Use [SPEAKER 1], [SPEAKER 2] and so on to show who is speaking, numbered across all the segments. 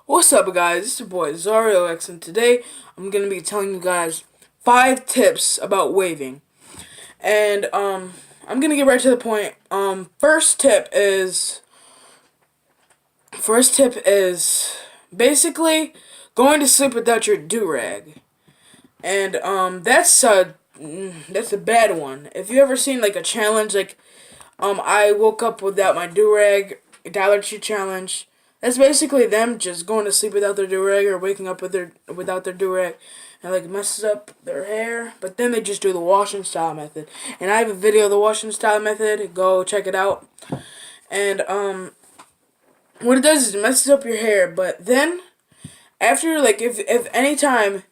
[SPEAKER 1] What's up, guys? It's your boy Zario X, and today I'm gonna be telling you guys 5 tips about waving. And I'm gonna get right to the point. First tip is basically going to sleep without your do-rag, and that's a bad one. If you ever seen like a challenge like I woke up without my do-rag, Dollar Tree challenge. That's basically them just going to sleep without their do-rag or waking up without their do-rag and like messes up their hair. But then they just do the wash and style method. And I have a video of the wash and style method. Go check it out. And what it does is it messes up your hair. But then after like if anytime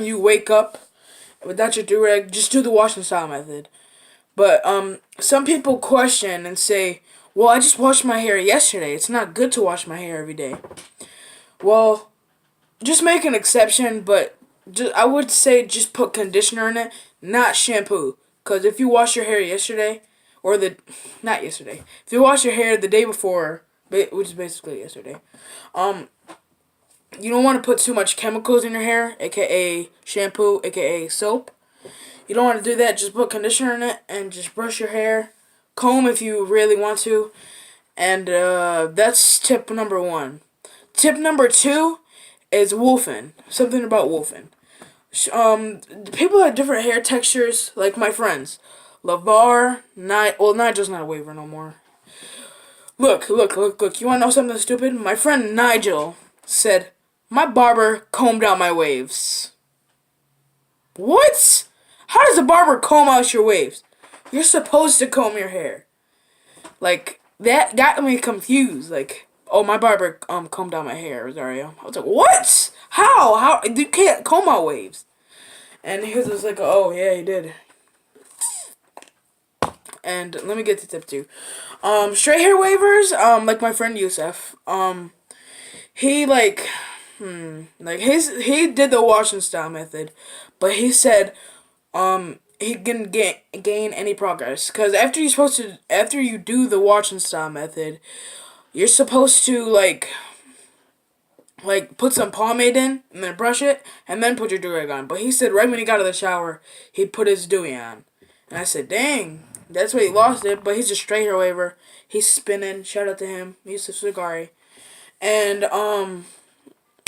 [SPEAKER 1] you wake up without your do-rag, just do the wash and style method. But some people question and say, well, I just washed my hair yesterday. It's not good to wash my hair every day. Well, just make an exception, but I would say just put conditioner in it, not shampoo. Because if you wash your hair yesterday, not yesterday, if you wash your hair the day before, which is basically yesterday, you don't want to put too much chemicals in your hair, aka shampoo, aka soap. You don't want to do that. Just put conditioner in it and just brush your hair. Comb if you really want to. And that's tip number 1. Tip number 2 is woofing. Something about woofing. People have different hair textures, like my friends. Nigel's not a waver no more. Look. You want to know something stupid? My friend Nigel said, my barber combed out my waves. What? How does a barber comb out your waves? You're supposed to comb your hair. Like, that got me confused. Like, oh, my barber combed out my hair, Rosario. I was like, what? How? You can't comb out waves. And he was like, oh, yeah, he did. And let me get to tip 2. Straight hair wavers, like my friend Yusef, he he did the wash and style method, but he said, he can gain any progress. Because after you do the wash and style method, you're supposed to, like put some pomade in, and then brush it, and then put your do-rag on. But he said right when he got out of the shower, he put his dewy on. And I said, dang, that's why he lost it. But he's a straight hair waver. He's spinning. Shout out to him. He's a Sagari. And,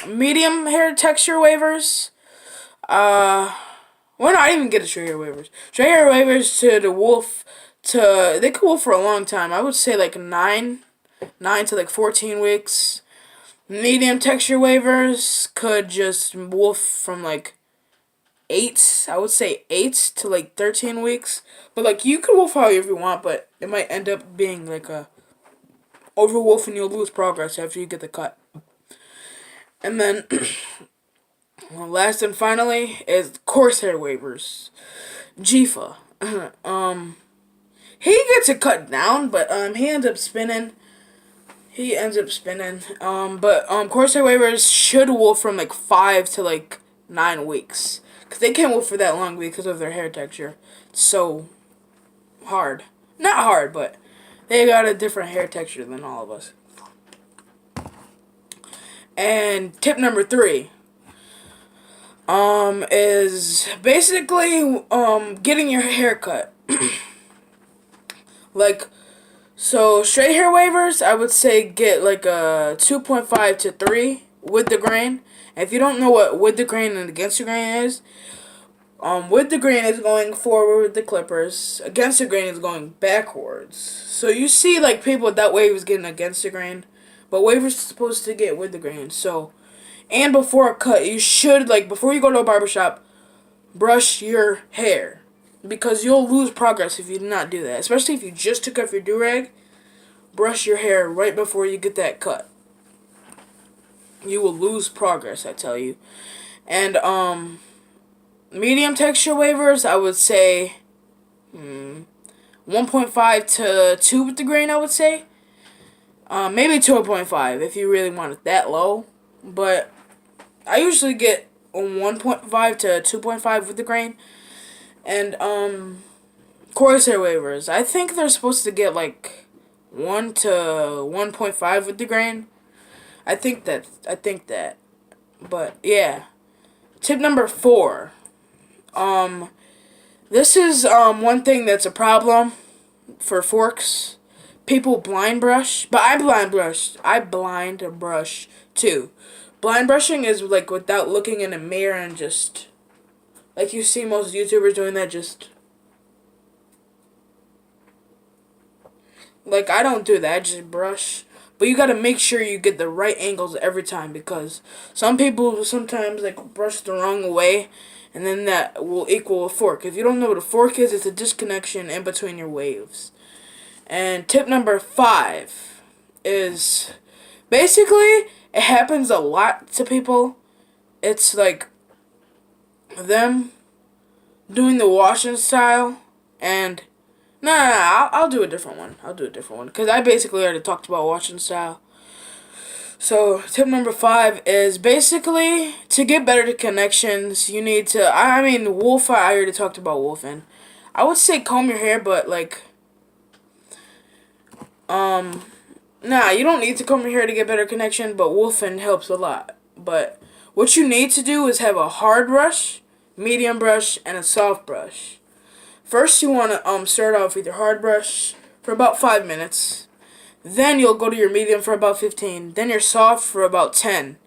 [SPEAKER 1] medium hair texture wavers, well, no, I didn't even get to straight hair waivers. Straight hair waivers they could wolf for a long time. I would say like 9 to like 14 weeks. Medium texture waivers could just wolf from like 8, I would say 8 to like 13 weeks. But like you could wolf however you want, but it might end up being like a over wolf and you'll lose progress after you get the cut. And then last and finally is coarse hair waivers. Jifa. He gets it cut down, but he ends up spinning. But coarse hair waivers should wolf from like 5 to like 9 weeks. Because they can't wolf for that long because of their hair texture. It's so hard. Not hard, but they got a different hair texture than all of us. And tip number 3 is basically getting your hair cut. So straight hair wavers, I would say get like a 2.5 to 3 with the grain. And if you don't know what with the grain and against the grain is, with the grain is going forward with the clippers. Against the grain is going backwards. So you see like people with that wave is getting against the grain, but wavers supposed to get with the grain. So, and before a cut, you should, like, before you go to a barbershop, brush your hair. Because you'll lose progress if you do not do that. Especially if you just took off your do-rag. Brush your hair right before you get that cut. You will lose progress, I tell you. And, medium texture wavers, I would say 1.5 to 2 with the grain, I would say. Maybe 2.5 if you really want it that low. But I usually get 1.5 to 2.5 with the grain. And, coarse hair wavers, I think they're supposed to get like 1 to 1.5 with the grain. I think that. But yeah. Tip number 4. This is one thing that's a problem for forks. People blind brush, but I blind brush. I blind brush too. Blind brushing is like without looking in a mirror and just like you see most YouTubers doing that. Just like I don't do that. I just brush. But you gotta make sure you get the right angles every time because some people sometimes like brush the wrong way, and then that will equal a fork. If you don't know what a fork is, it's a disconnection in between your waves. And tip number 5 is basically it happens a lot to people. It's like them doing the washing style and I'll do a different one. Because I basically already talked about washing style. So, tip number 5 is basically to get better connections, you need to, wolf, I already talked about wolfing. I would say comb your hair, but like, you don't need to comb your hair to get better connection, but wolfing helps a lot. But what you need to do is have a hard brush, medium brush, and a soft brush. First, you want to start off with your hard brush for about 5 minutes. Then you'll go to your medium for about 15. Then your soft for about 10.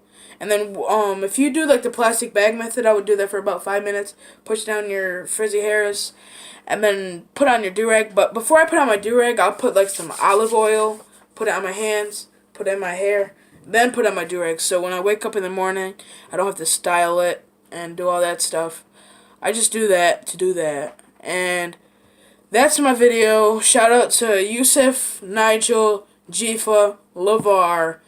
[SPEAKER 1] And then if you do like the plastic bag method, I would do that for about 5 minutes. Push down your frizzy hairs. And then put on your do-rag. But before I put on my do-rag, I'll put like some olive oil. Put it on my hands. Put it in my hair. Then put on my do-rag. So when I wake up in the morning, I don't have to style it and do all that stuff. I just do that to do that. And that's my video. Shout out to Yusuf, Nigel, Jifa, Lavar,